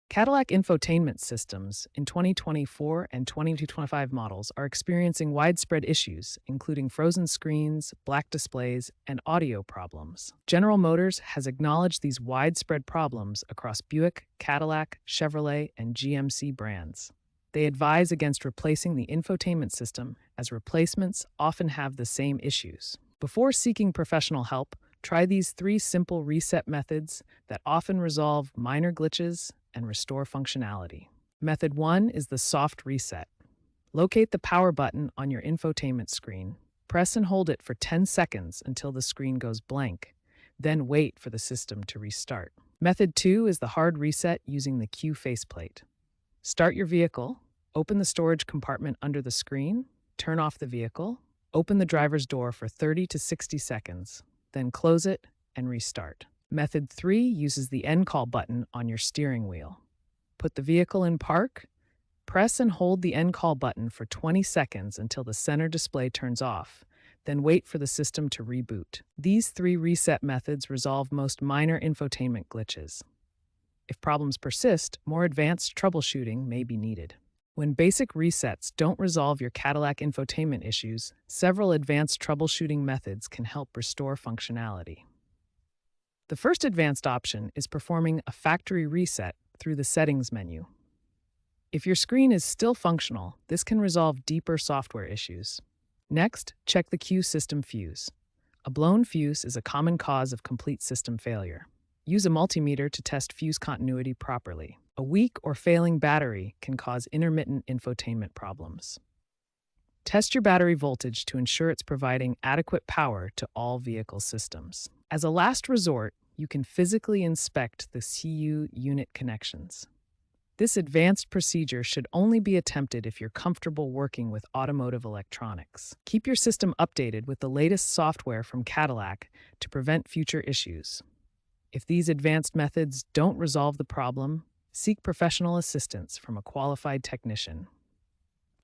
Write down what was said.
Cadillac Infotainment systems in 2024 and 2025 models are experiencing widespread issues, including frozen screens, black displays, and audio problems. General Motors has acknowledged these widespread problems across Buick, Cadillac, Chevrolet, and GMC brands. They advise against replacing the infotainment system, as replacements often have the same issues. Before seeking professional help, try these 3 simple reset methods that often resolve minor glitches and restore functionality. Method 1 is the soft reset. Locate the power button on your infotainment screen. Press and hold it for 10 seconds until the screen goes blank, then wait for the system to restart. Method 2 is the hard reset using the Q faceplate. Start your vehicle, open the storage compartment under the screen, turn off the vehicle, open the driver's door for 30 to 60 seconds, then close it and restart. Method 3 uses the end call button on your steering wheel. Put the vehicle in park, press and hold the end call button for 20 seconds until the center display turns off, then wait for the system to reboot. These 3 reset methods resolve most minor infotainment glitches. If problems persist, more advanced troubleshooting may be needed. When basic resets don't resolve your Cadillac infotainment issues, several advanced troubleshooting methods can help restore functionality. The first advanced option is performing a factory reset through the Settings menu. If your screen is still functional, this can resolve deeper software issues. Next, check the Q system fuse. A blown fuse is a common cause of complete system failure. Use a multimeter to test fuse continuity properly. A weak or failing battery can cause intermittent infotainment problems. Test your battery voltage to ensure it's providing adequate power to all vehicle systems. As a last resort, you can physically inspect the CU unit connections. This advanced procedure should only be attempted if you're comfortable working with automotive electronics. Keep your system updated with the latest software from Cadillac to prevent future issues. If these advanced methods don't resolve the problem, seek professional assistance from a qualified technician.